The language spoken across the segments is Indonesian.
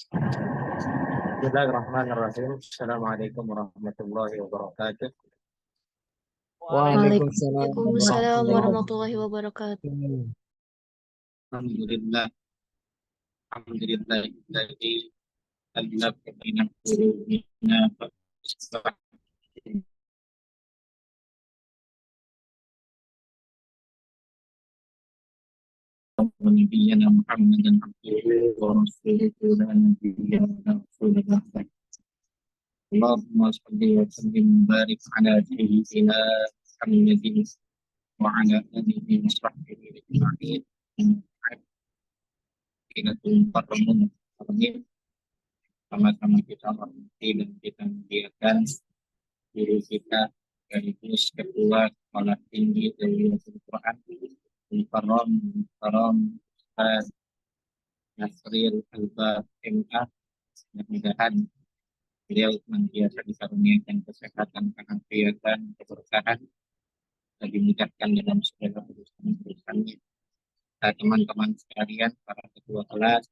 Bismillahirrahmanirrahim. Assalamualaikum warahmatullahi wabarakatuh. Waalaikumsalam Waalaikumsalam warahmatullahi warahmatullahi wabarakatuh. wabarakatuh. Alhamdulillah, alhamdulillah, jadi Allah bina qulubina Nabiyyana Muhammadan abduhu wa rasuluhu la nabiyya rasulullah. Allahumma salli wa sallim wa barik ala sayyidina Muhammadin wa ala alihi wa sahbihi ajma'in. Kita tumpahkan sama-sama kita hormati dan kita muliakan guru kita sekaligus ketua sekolah tinggi dari Al-Quran Mukarram Ustaz Nasril Albab MA. Mudah-mudahan beliau senantiasa dikaruniakan kesehatan, keafiatan, keberkahan, dan dimudahkan dalam segala urusan-urusannya. Teman-teman sekalian, para ketua kelas,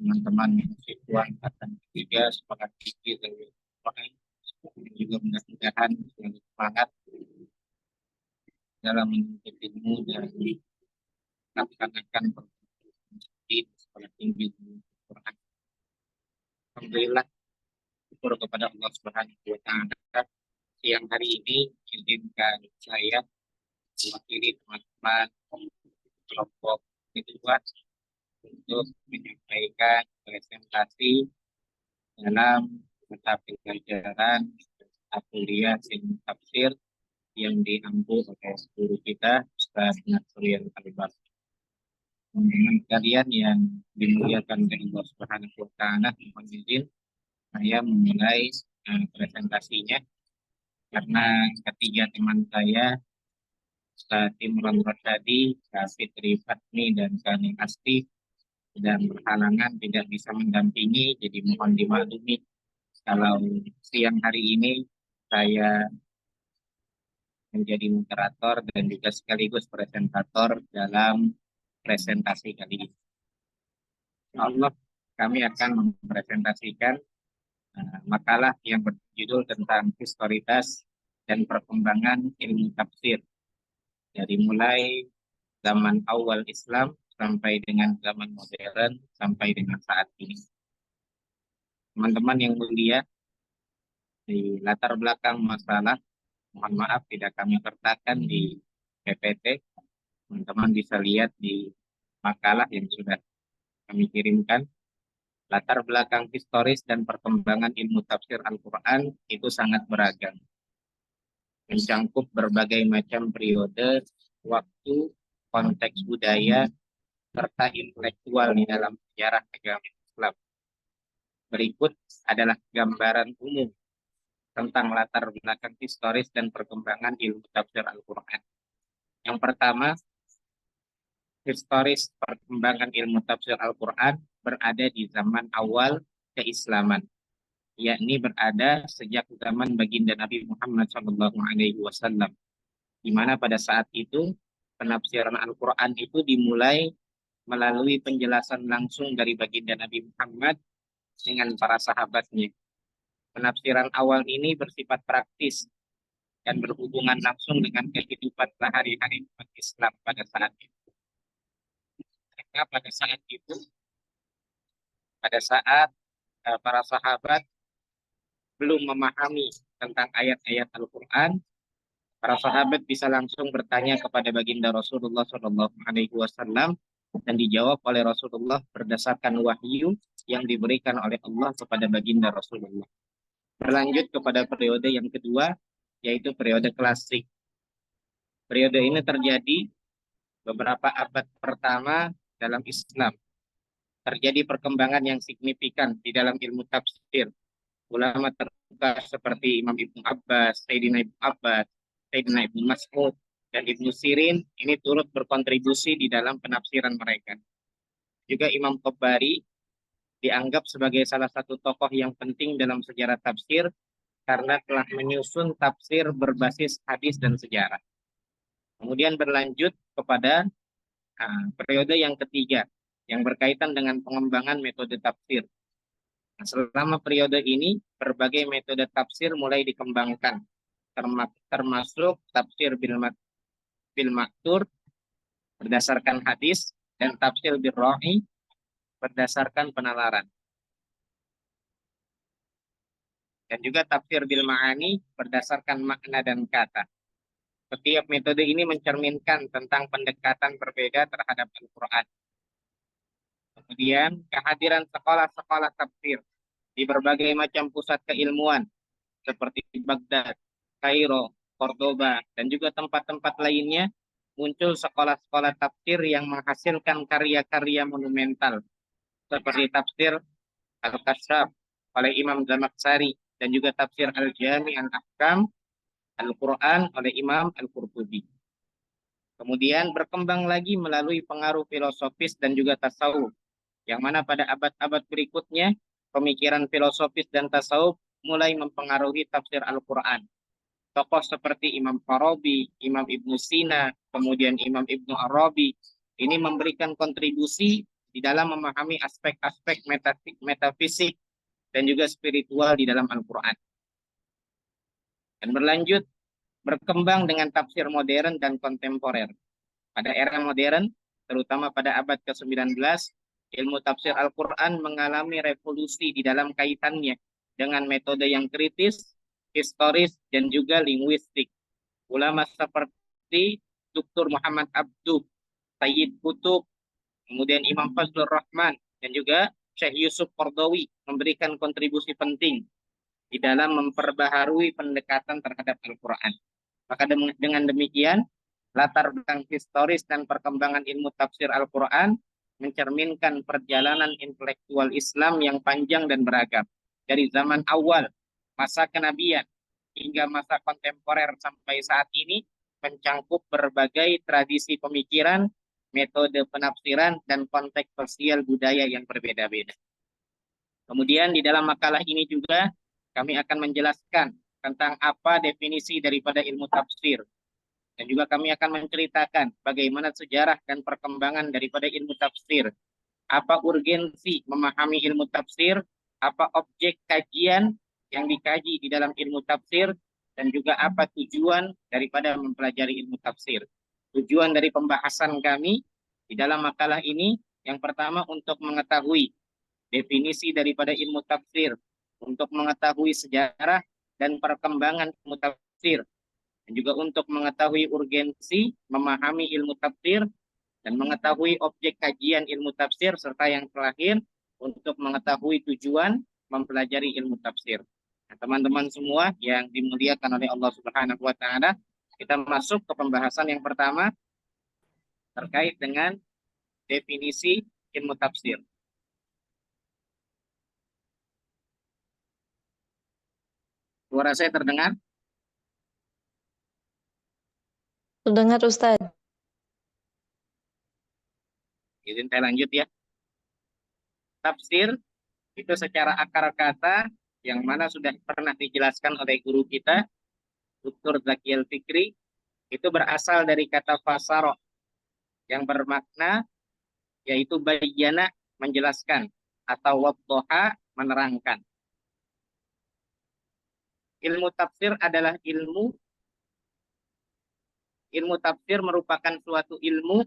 teman-teman mahasiswa angkatan ketiga sekolah tinggi dari Al-Quran, juga mudah-mudahan selalu semangat dalam menuntut ilmu dan melaksanakan perguruan tinggi di sekolah tinggi Al-Quran. Alhamdulillah, syukur kepada Allah Subhanahu wa Ta'ala. Siang hari ini izinkan saya mewakili teman-teman kelompok kedua untuk menyampaikan presentasi dalam mata pelajaran kuliah ilmu tafsir yang diampu oleh guru kita Ustaz Nasril Albab. Teman-teman sekalian yang dimuliakan oleh Allah Subhanahu wa Ta'ala, mohon izin saya memulai presentasinya karena ketiga teman saya Ustaz Imran Rasyadi, Fitri Fatmi, dan Kani Asti sedang berhalangan tidak bisa mendampingi, jadi mohon dimaklumi kalau siang hari ini saya menjadi moderator dan juga sekaligus presentator dalam presentasi kali ini. Allah, kami akan mempresentasikan makalah yang berjudul tentang historitas dan perkembangan ilmu tafsir dari mulai zaman awal Islam sampai dengan zaman modern sampai dengan saat ini. Teman-teman yang mulia, di latar belakang masalah, mohon maaf tidak kami sertakan di PPT. Teman-teman bisa lihat di makalah yang sudah kami kirimkan. Latar belakang historis dan perkembangan ilmu tafsir Al-Quran itu sangat beragam, mencangkup berbagai macam periode, waktu, konteks budaya, serta intelektual di dalam sejarah agama Islam. Berikut adalah gambaran umum tentang latar belakang historis dan perkembangan ilmu tafsir Al-Quran. Yang pertama, historis perkembangan ilmu tafsir Al-Quran berada di zaman awal keislaman, yakni berada sejak zaman baginda Nabi Muhammad SAW, di mana pada saat itu penafsiran Al-Quran itu dimulai melalui penjelasan langsung dari baginda Nabi Muhammad dengan para sahabatnya. Penafsiran awal ini bersifat praktis dan berhubungan langsung dengan kehidupan sehari-hari umat Islam pada saat itu. Karena pada saat para sahabat belum memahami tentang ayat-ayat Al-Quran, para sahabat bisa langsung bertanya kepada baginda Rasulullah SAW dan dijawab oleh Rasulullah berdasarkan wahyu yang diberikan oleh Allah kepada baginda Rasulullah. Berlanjut kepada periode yang kedua, yaitu periode klasik. Periode ini terjadi beberapa abad pertama dalam Islam. Terjadi perkembangan yang signifikan di dalam ilmu tafsir. Ulama terbuka seperti Imam Ibnu Abbas, Sayyidina Ibnu Abbas, Sayyidina Ibnu Mas'ud, dan Ibnu Sirin ini turut berkontribusi di dalam penafsiran mereka. Juga Imam Tabari dianggap sebagai salah satu tokoh yang penting dalam sejarah tafsir karena telah menyusun tafsir berbasis hadis dan sejarah. Kemudian berlanjut kepada periode yang ketiga yang berkaitan dengan pengembangan metode tafsir. Nah, selama periode ini, berbagai metode tafsir mulai dikembangkan, termasuk tafsir bil maktur berdasarkan hadis dan tafsir bil ra'i berdasarkan penalaran. Dan juga tafsir bil ma'ani berdasarkan makna dan kata. Setiap metode ini mencerminkan tentang pendekatan berbeda terhadap Al-Quran. Kemudian kehadiran sekolah-sekolah tafsir di berbagai macam pusat keilmuan seperti Baghdad, Kairo, Cordoba, dan juga tempat-tempat lainnya, muncul sekolah-sekolah tafsir yang menghasilkan karya-karya monumental seperti tafsir Al-Kasyaf oleh Imam Zamakhsyari dan juga tafsir Al-Jami' Al-Ahkam Al-Quran oleh Imam Al-Qurtubi. Kemudian berkembang lagi melalui pengaruh filosofis dan juga tasawuf, yang mana pada abad-abad berikutnya pemikiran filosofis dan tasawuf mulai mempengaruhi tafsir Al-Quran. Tokoh seperti Imam Farabi, Imam Ibnu Sina, kemudian Imam Ibnu Arabi, ini memberikan kontribusi di dalam memahami aspek-aspek metafisik dan juga spiritual di dalam Al-Quran. Dan berlanjut, berkembang dengan tafsir modern dan kontemporer. Pada era modern, terutama pada abad ke-19, ilmu tafsir Al-Quran mengalami revolusi di dalam kaitannya dengan metode yang kritis, historis, dan juga linguistik. Ulama seperti Dr. Muhammad Abduh, Sayyid Qutub, kemudian Imam Fazlur Rahman, dan juga Syekh Yusuf Qardawi memberikan kontribusi penting di dalam memperbaharui pendekatan terhadap Al-Quran. Maka dengan demikian, latar belakang historis dan perkembangan ilmu tafsir Al-Quran mencerminkan perjalanan intelektual Islam yang panjang dan beragam. Dari zaman awal, masa kenabian, hingga masa kontemporer sampai saat ini, mencangkup berbagai tradisi pemikiran, metode penafsiran, dan konteks sosial budaya yang berbeda-beda. Kemudian di dalam makalah ini juga kami akan menjelaskan tentang apa definisi daripada ilmu tafsir. Dan juga kami akan menceritakan bagaimana sejarah dan perkembangan daripada ilmu tafsir. Apa urgensi memahami ilmu tafsir, apa objek kajian yang dikaji di dalam ilmu tafsir, dan juga apa tujuan daripada mempelajari ilmu tafsir. Tujuan dari pembahasan kami di dalam makalah ini, yang pertama untuk mengetahui definisi daripada ilmu tafsir, untuk mengetahui sejarah dan perkembangan ilmu tafsir, dan juga untuk mengetahui urgensi memahami ilmu tafsir dan mengetahui objek kajian ilmu tafsir, serta yang terakhir untuk mengetahui tujuan mempelajari ilmu tafsir. Nah, teman-teman semua yang dimuliakan oleh Allah Subhanahu wa taala, kita masuk ke pembahasan yang pertama terkait dengan definisi ilmu tafsir. Suara saya terdengar? Terdengar Ustaz. Izin saya lanjut ya. Tafsir itu secara akar kata yang mana sudah pernah dijelaskan oleh guru kita, Dr. Zaki Al-Fikri, itu berasal dari kata fasaro yang bermakna yaitu bayyana, menjelaskan, atau waddoha, menerangkan. Ilmu tafsir adalah ilmu tafsir merupakan suatu ilmu,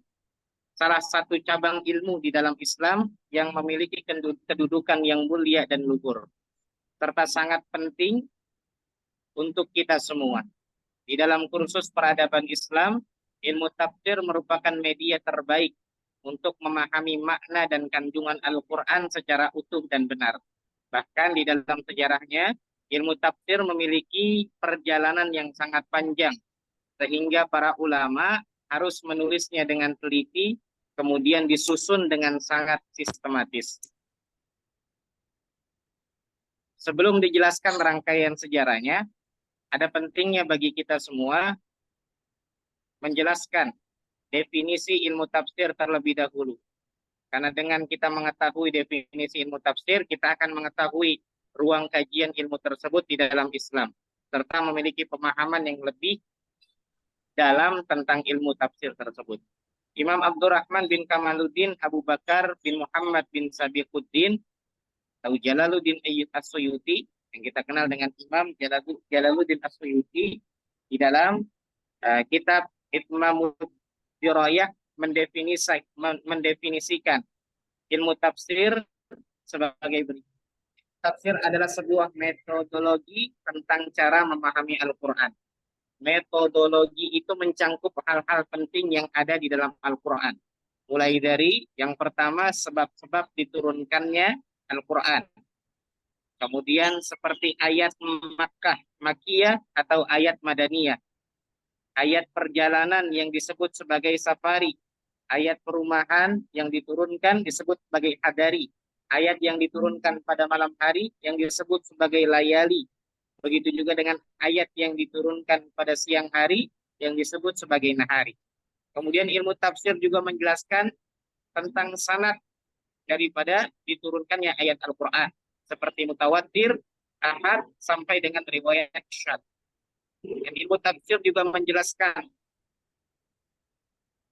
salah satu cabang ilmu di dalam Islam yang memiliki kedudukan yang mulia dan luhur, serta sangat penting untuk kita semua. Di dalam kursus peradaban Islam, ilmu tafsir merupakan media terbaik untuk memahami makna dan kandungan Al-Quran secara utuh dan benar. Bahkan di dalam sejarahnya, ilmu tafsir memiliki perjalanan yang sangat panjang, sehingga para ulama harus menulisnya dengan teliti, kemudian disusun dengan sangat sistematis. Sebelum dijelaskan rangkaian sejarahnya, ada pentingnya bagi kita semua menjelaskan definisi ilmu tafsir terlebih dahulu. Karena dengan kita mengetahui definisi ilmu tafsir, kita akan mengetahui ruang kajian ilmu tersebut di dalam Islam, serta memiliki pemahaman yang lebih dalam tentang ilmu tafsir tersebut. Imam Abdurrahman bin Kamaluddin Abu Bakar bin Muhammad bin Sabiquddin Tahu Jalaluddin As-Suyuti yang kita kenal dengan Imam Jalaluddin As-Suyuti di dalam kitab Itmamud Dirayah mendefinisikan ilmu tafsir sebagai berikut. Tafsir adalah sebuah metodologi tentang cara memahami Al-Quran. Metodologi itu mencangkup hal-hal penting yang ada di dalam Al-Quran. Mulai dari yang pertama sebab-sebab diturunkannya Al-Quran. Kemudian seperti ayat Makkiyah atau ayat Madaniyah. Ayat perjalanan yang disebut sebagai safari. Ayat perumahan yang diturunkan disebut sebagai hadari. Ayat yang diturunkan pada malam hari yang disebut sebagai layali. Begitu juga dengan ayat yang diturunkan pada siang hari yang disebut sebagai nahari. Kemudian ilmu tafsir juga menjelaskan tentang sanad daripada diturunkannya ayat Al-Quran. Seperti mutawatir, ahad, sampai dengan riwayat syad. Dan ilmu tafsir juga menjelaskan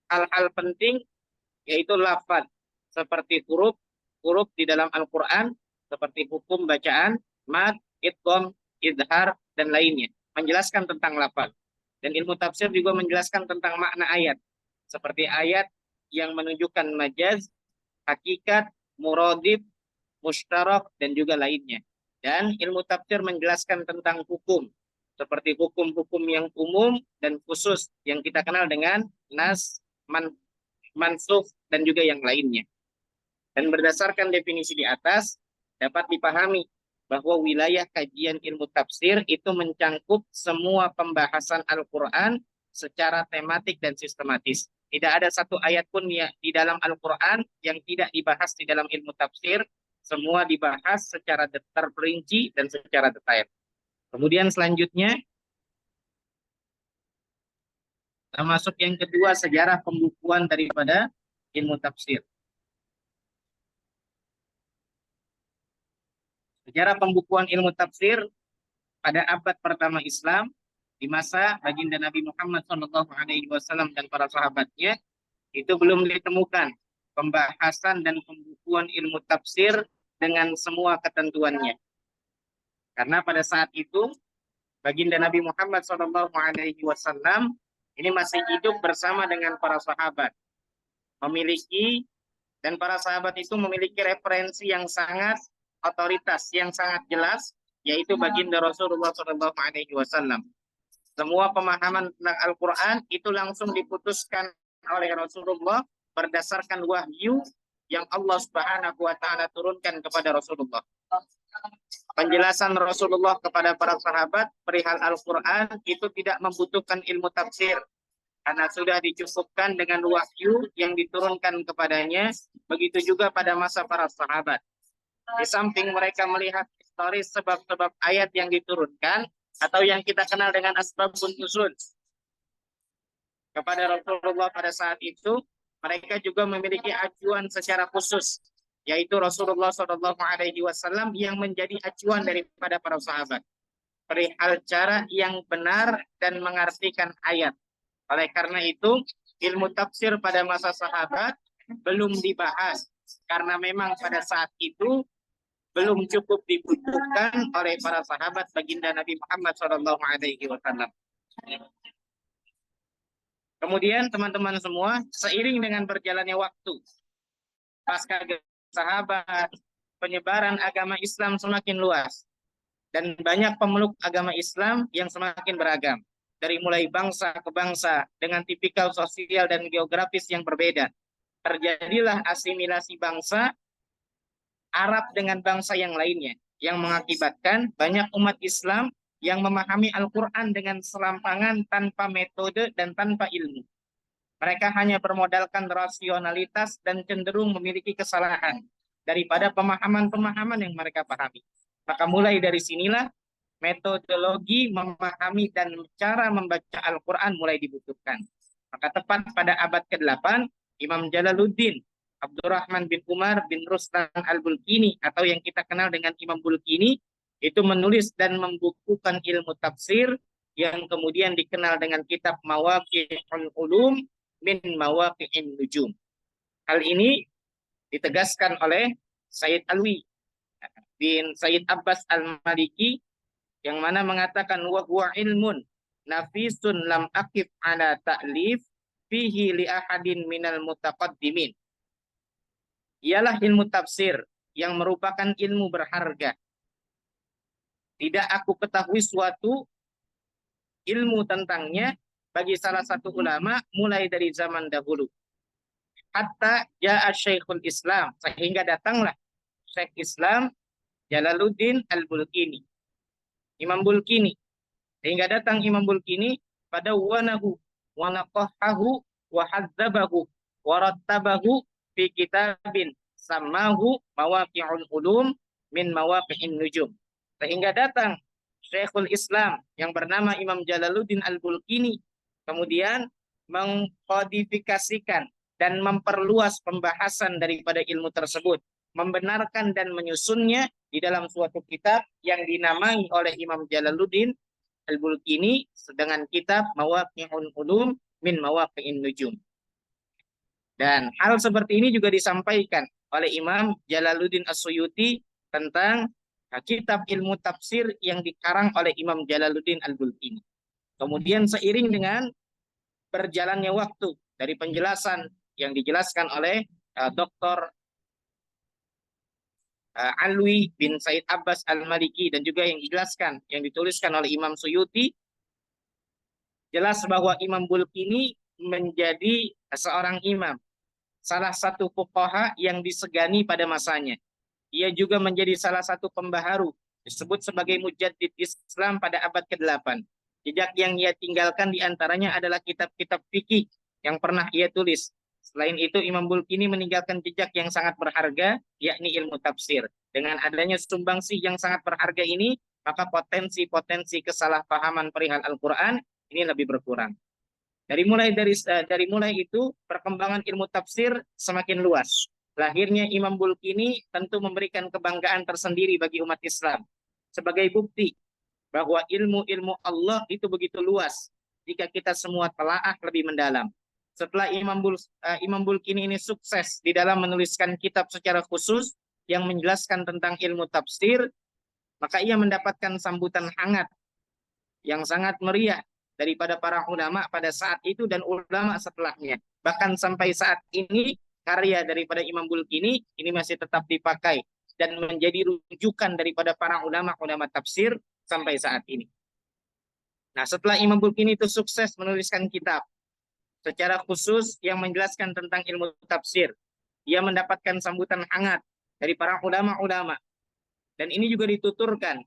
hal-hal penting yaitu lafaz seperti huruf di dalam Al-Quran seperti hukum bacaan, mad, idgham, idhar dan lainnya, menjelaskan tentang lafaz. Dan ilmu tafsir juga menjelaskan tentang makna ayat seperti ayat yang menunjukkan majaz, hakikat, muradif, mustarak dan juga lainnya. Dan ilmu tafsir menjelaskan tentang hukum seperti hukum-hukum yang umum dan khusus yang kita kenal dengan nas, mansukh dan juga yang lainnya. Dan berdasarkan definisi di atas dapat dipahami bahwa wilayah kajian ilmu tafsir itu mencangkup semua pembahasan Al-Quran secara tematik dan sistematis. Tidak ada satu ayat pun ya di dalam Al-Quran yang tidak dibahas di dalam ilmu tafsir. Semua dibahas secara terperinci dan secara detail. Kemudian selanjutnya, termasuk yang kedua, sejarah pembukuan daripada ilmu tafsir. Sejarah pembukuan ilmu tafsir pada abad pertama Islam di masa baginda Nabi Muhammad SAW dan para sahabatnya itu belum ditemukan pembahasan dan pembukuan ilmu tafsir dengan semua ketentuannya. Karena pada saat itu baginda Nabi Muhammad SAW ini masih hidup bersama dengan para sahabat, dan para sahabat itu memiliki referensi yang sangat otoritas yang sangat jelas, yaitu baginda Rasulullah SAW. Semua pemahaman tentang Al-Quran itu langsung diputuskan oleh Rasulullah berdasarkan wahyu yang Allah Subhanahu wa Ta'ala turunkan kepada Rasulullah. Penjelasan Rasulullah kepada para sahabat perihal Al-Quran itu tidak membutuhkan ilmu tafsir, karena sudah dicukupkan dengan wahyu yang diturunkan kepadanya. Begitu juga pada masa para sahabat. Di samping mereka melihat historis sebab-sebab ayat yang diturunkan atau yang kita kenal dengan asbabun nuzul kepada Rasulullah pada saat itu, mereka juga memiliki acuan secara khusus, yaitu Rasulullah SAW yang menjadi acuan daripada para sahabat perihal cara yang benar dan mengartikan ayat. Oleh karena itu, ilmu tafsir pada masa sahabat belum dibahas, karena memang pada saat itu belum cukup dibutuhkan oleh para sahabat baginda Nabi Muhammad SAW. Kemudian teman-teman semua, seiring dengan berjalannya waktu, pasca sahabat, penyebaran agama Islam semakin luas dan banyak pemeluk agama Islam yang semakin beragam, dari mulai bangsa ke bangsa dengan tipikal sosial dan geografis yang berbeda. Terjadilah asimilasi bangsa Arab dengan bangsa yang lainnya, yang mengakibatkan banyak umat Islam yang memahami Al-Quran dengan serampangan tanpa metode dan tanpa ilmu. Mereka hanya bermodalkan rasionalitas dan cenderung memiliki kesalahan daripada pemahaman-pemahaman yang mereka pahami. Maka mulai dari sinilah metodologi memahami dan cara membaca Al-Quran mulai dibutuhkan. Maka tepat pada abad ke-8, Imam Jalaluddin Abdurrahman bin Umar bin Rustan al-Bulkini atau yang kita kenal dengan Imam Bulkini itu menulis dan membukukan ilmu tafsir yang kemudian dikenal dengan kitab Mawaqi'ul Ulum min Mawaqi'in Nujum. Hal ini ditegaskan oleh Sayyid Alwi bin Said Abbas Al-Maliki yang mana mengatakan wa huwa ilmun nafisun lam akif ala ta'lif fihi li ahadin minal mutaqaddimin. Ialah ilmu tafsir yang merupakan ilmu berharga. Tidak aku ketahui suatu ilmu tentangnya bagi salah satu ulama mulai dari zaman dahulu. Hatta ja'a Syekhul Islam, sehingga datanglah Syekh Islam Jalaluddin Al-Bulkini, Imam Bulkini. Sehingga datang Imam Bulkini pada wanahu wa naqahahu wa hadzabahu wa rattabahu fi kitabin samahu Mawaqi'ul Ulum min Mawaqi'in Nujum. Sehingga datang Syekhul Islam yang bernama Imam Jalaluddin Al-Bulkini kemudian mengkodifikasikan dan memperluas pembahasan daripada ilmu tersebut, membenarkan dan menyusunnya di dalam suatu kitab yang dinamai oleh Imam Jalaluddin Al-Bulkini dengan kitab Mawaqi'ul Ulum min Mawaqi'in Nujum. Dan hal seperti ini juga disampaikan oleh Imam Jalaluddin As-Suyuti tentang kitab ilmu tafsir yang dikarang oleh Imam Jalaluddin Al-Bulkini. Kemudian seiring dengan berjalannya waktu dari penjelasan yang dijelaskan oleh Dr. Alwi bin Said Abbas Al-Maliki dan juga yang dijelaskan, yang dituliskan oleh Imam Suyuti, jelas bahwa Imam Bulkini menjadi seorang imam, salah satu fuqaha yang disegani pada masanya. Ia juga menjadi salah satu pembaharu, disebut sebagai mujaddid Islam pada abad ke-8. Jejak yang ia tinggalkan diantaranya adalah kitab-kitab fikih yang pernah ia tulis. Selain itu, Imam Bulkini meninggalkan jejak yang sangat berharga, yakni ilmu tafsir. Dengan adanya sumbangsih yang sangat berharga ini, maka potensi-potensi kesalahpahaman perihal Al-Quran ini lebih berkurang. Dari mulai itu, perkembangan ilmu tafsir semakin luas. Lahirnya Imam Bulkini tentu memberikan kebanggaan tersendiri bagi umat Islam. Sebagai bukti bahwa ilmu-ilmu Allah itu begitu luas jika kita semua telaah lebih mendalam. Setelah Imam Bulkini ini sukses di dalam menuliskan kitab secara khusus yang menjelaskan tentang ilmu tafsir, maka ia mendapatkan sambutan hangat yang sangat meriah daripada para ulama pada saat itu dan ulama setelahnya. Bahkan sampai saat ini karya daripada Imam Bulkini ini masih tetap dipakai dan menjadi rujukan daripada para ulama-ulama tafsir sampai saat ini. Nah, setelah Imam Bulkini itu sukses menuliskan kitab secara khusus yang menjelaskan tentang ilmu tafsir, ia mendapatkan sambutan hangat dari para ulama-ulama. Dan ini juga dituturkan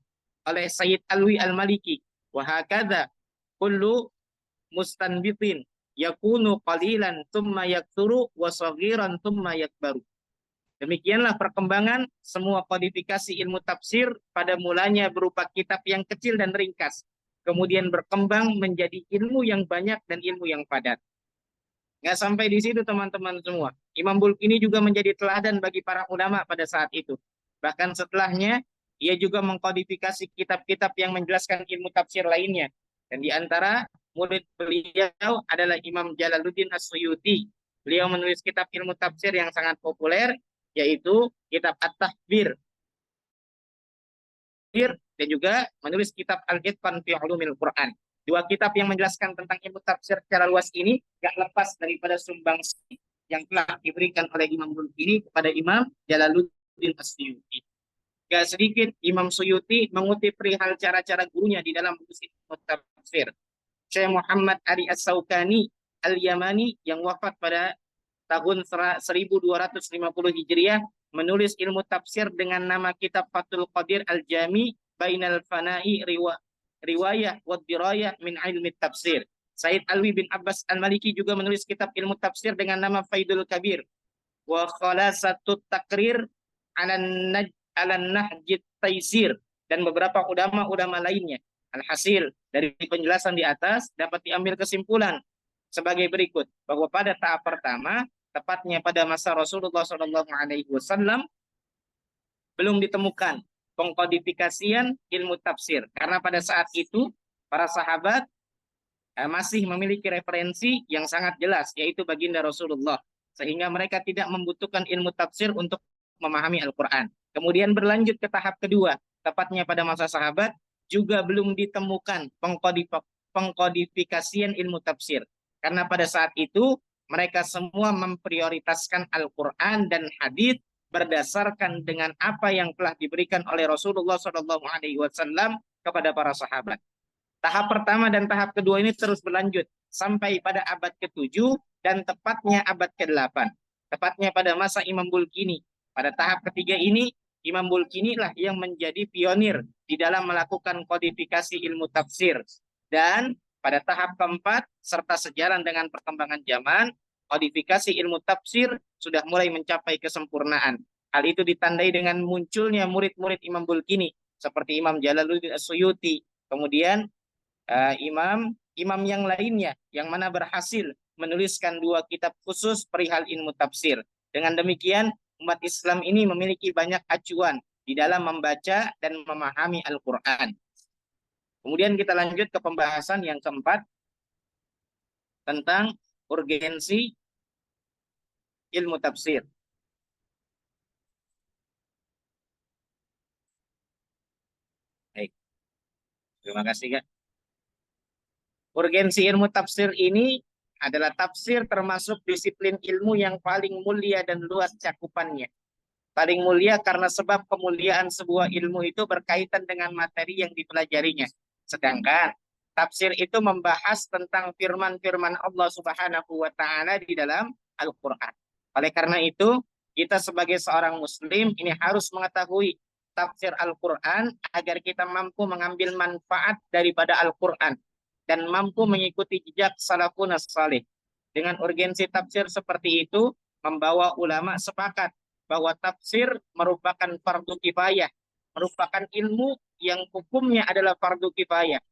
oleh Sayyid Alwi Al-Maliki. Wa hakadha kullu mustanbitin yakunu qalilan thumma yakthuru wa saghiran thumma yakbaru. Demikianlah perkembangan semua kodifikasi ilmu tafsir, pada mulanya berupa kitab yang kecil dan ringkas, kemudian berkembang menjadi ilmu yang banyak dan ilmu yang padat. Nggak sampai di situ teman-teman semua. Imam Bulkini juga menjadi teladan bagi para ulama pada saat itu. Bahkan setelahnya, ia juga mengkodifikasi kitab-kitab yang menjelaskan ilmu tafsir lainnya. Dan di antara murid beliau adalah Imam Jalaluddin As-Suyuti. Beliau menulis kitab ilmu tafsir yang sangat populer, yaitu kitab At-Tahbir. Dan juga menulis kitab Al-Itqan fi Ulumil Quran. Dua kitab yang menjelaskan tentang ilmu tafsir secara luas ini gak lepas daripada sumbangsi yang telah diberikan oleh Imam Bulkini kepada Imam Jalaluddin As-Suyuti. Gak sedikit Imam Suyuti mengutip perihal cara-cara gurunya di dalam buku ilmu tafsir. Syekh Muhammad Ali As-Saukani Al-Yamani yang wafat pada tahun 1250 Hijriah menulis ilmu tafsir dengan nama kitab Fathul Qadir Al-Jami Bainal Fana'i Riwayah wa Dirayah min Ilmi Tafsir. Said Alwi bin Abbas Al-Maliki juga menulis kitab ilmu tafsir dengan nama Faidul Kabir wa Khalasatut Takrir ala Nahjit Taisir, dan beberapa ulama-ulama lainnya. Alhasil dari penjelasan di atas dapat diambil kesimpulan sebagai berikut, bahwa pada tahap pertama, tepatnya pada masa Rasulullah SAW, belum ditemukan pengkodifikasian ilmu tafsir, karena pada saat itu para sahabat masih memiliki referensi yang sangat jelas, yaitu baginda Rasulullah, sehingga mereka tidak membutuhkan ilmu tafsir untuk memahami Al-Quran. Kemudian berlanjut ke tahap kedua, tepatnya pada masa sahabat, juga belum ditemukan pengkodifikasian ilmu tafsir. Karena pada saat itu mereka semua memprioritaskan Al-Quran dan hadis berdasarkan dengan apa yang telah diberikan oleh Rasulullah SAW kepada para sahabat. Tahap pertama dan tahap kedua ini terus berlanjut sampai pada abad ke-7 dan tepatnya abad ke-8. Tepatnya pada masa Imam Bulkini. Pada tahap ketiga ini, Imam Bulkini lah yang menjadi pionir di dalam melakukan kodifikasi ilmu tafsir. Dan pada tahap keempat, serta sejalan dengan perkembangan zaman, kodifikasi ilmu tafsir sudah mulai mencapai kesempurnaan. Hal itu ditandai dengan munculnya murid-murid Imam Bulkini, seperti Imam Jalaluddin As-Suyuti, kemudian imam yang lainnya yang mana berhasil menuliskan 2 kitab khusus perihal ilmu tafsir. Dengan demikian, umat Islam ini memiliki banyak acuan di dalam membaca dan memahami Al-Quran. Kemudian kita lanjut ke pembahasan yang keempat tentang urgensi ilmu tafsir. Baik. Terima kasih, Kak. Urgensi ilmu tafsir ini adalah tafsir termasuk disiplin ilmu yang paling mulia dan luas cakupannya. Paling mulia karena sebab kemuliaan sebuah ilmu itu berkaitan dengan materi yang dipelajarinya. Sedangkan tafsir itu membahas tentang firman-firman Allah Subhanahu wa taala di dalam Al-Qur'an. Oleh karena itu, kita sebagai seorang muslim ini harus mengetahui tafsir Al-Qur'an agar kita mampu mengambil manfaat daripada Al-Qur'an dan mampu mengikuti jejak salafun salih. Dengan urgensi tafsir seperti itu, membawa ulama sepakat bahwa tafsir merupakan fardu kifayah, merupakan ilmu yang hukumnya adalah fardu kifayah,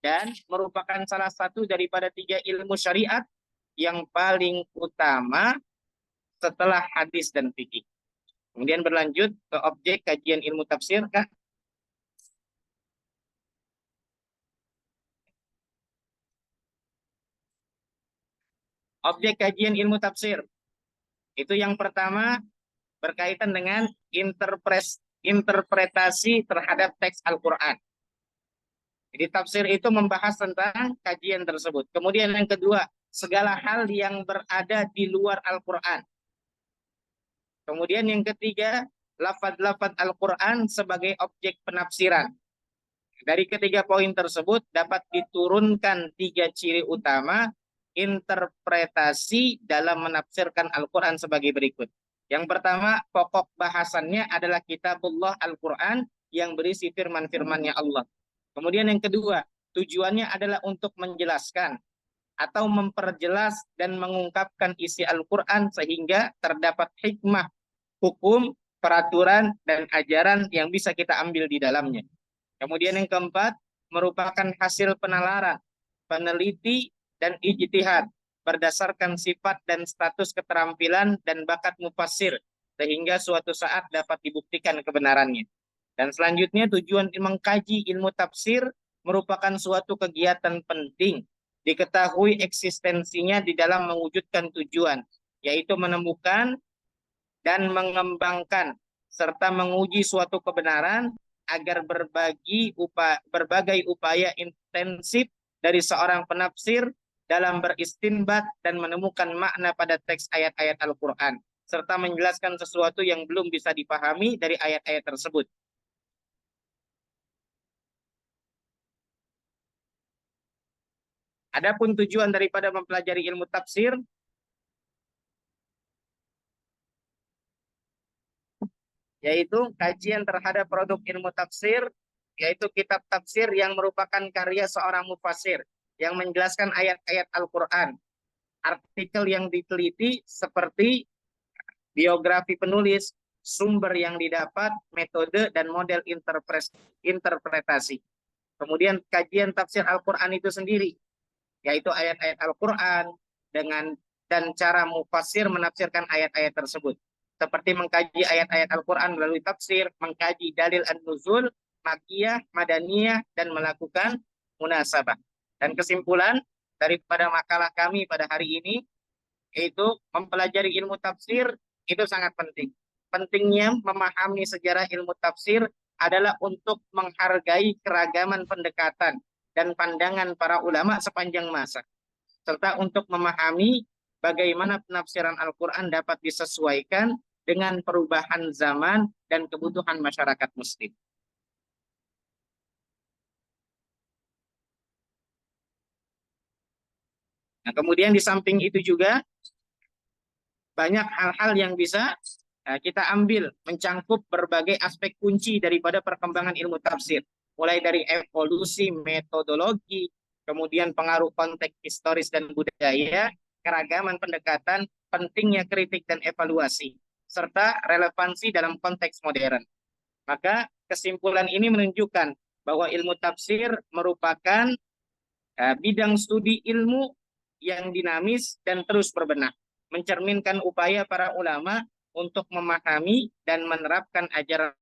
dan merupakan salah satu daripada 3 ilmu syariat yang paling utama setelah hadis dan fikih. Kemudian berlanjut ke objek kajian ilmu tafsir, Kak. Objek kajian ilmu tafsir itu yang pertama berkaitan dengan interpretasi terhadap teks Al-Quran. Jadi tafsir itu membahas tentang kajian tersebut. Kemudian yang kedua, segala hal yang berada di luar Al-Quran. Kemudian yang ketiga, lafaz-lafaz Al-Quran sebagai objek penafsiran. Dari ketiga poin tersebut dapat diturunkan 3 ciri utama interpretasi dalam menafsirkan Al-Quran sebagai berikut. Yang pertama, pokok bahasannya adalah kitabullah Al-Quran yang berisi firman-firmannya Allah. Kemudian yang kedua, tujuannya adalah untuk menjelaskan atau memperjelas dan mengungkapkan isi Al-Quran sehingga terdapat hikmah, hukum, peraturan, dan ajaran yang bisa kita ambil di dalamnya. Kemudian yang keempat, merupakan hasil penalaran, peneliti, dan ijtihad berdasarkan sifat dan status keterampilan dan bakat mufassir sehingga suatu saat dapat dibuktikan kebenarannya. Dan selanjutnya tujuan mengkaji ilmu tafsir merupakan suatu kegiatan penting diketahui eksistensinya di dalam mewujudkan tujuan, yaitu menemukan dan mengembangkan serta menguji suatu kebenaran agar berbagai upaya intensif dari seorang penafsir dalam beristinbat dan menemukan makna pada teks ayat-ayat Al-Quran, serta menjelaskan sesuatu yang belum bisa dipahami dari ayat-ayat tersebut. Adapun tujuan daripada mempelajari ilmu tafsir, yaitu kajian terhadap produk ilmu tafsir, yaitu kitab tafsir yang merupakan karya seorang mufassir yang menjelaskan ayat-ayat Al-Quran. Artikel yang diteliti seperti biografi penulis, sumber yang didapat, metode, dan model interpretasi. Kemudian kajian tafsir Al-Quran itu sendiri, yaitu ayat-ayat Al-Quran dan cara mufassir menafsirkan ayat-ayat tersebut. Seperti mengkaji ayat-ayat Al-Quran melalui tafsir, mengkaji dalil an-nuzul, makiyah, madaniyah, dan melakukan munasabah. Dan kesimpulan daripada makalah kami pada hari ini, yaitu mempelajari ilmu tafsir itu sangat penting. pentingnya memahami sejarah ilmu tafsir adalah untuk menghargai keragaman pendekatan dan pandangan para ulama sepanjang masa, serta untuk memahami bagaimana penafsiran Al-Quran dapat disesuaikan dengan perubahan zaman dan kebutuhan masyarakat Muslim. Nah, kemudian di samping itu juga banyak hal-hal yang bisa kita ambil mencangkup berbagai aspek kunci daripada perkembangan ilmu tafsir, mulai dari evolusi, metodologi, kemudian pengaruh konteks historis dan budaya, keragaman pendekatan, pentingnya kritik dan evaluasi, serta relevansi dalam konteks modern. Maka kesimpulan ini menunjukkan bahwa ilmu tafsir merupakan bidang studi ilmu yang dinamis dan terus berbenah, mencerminkan upaya para ulama untuk memahami dan menerapkan ajaran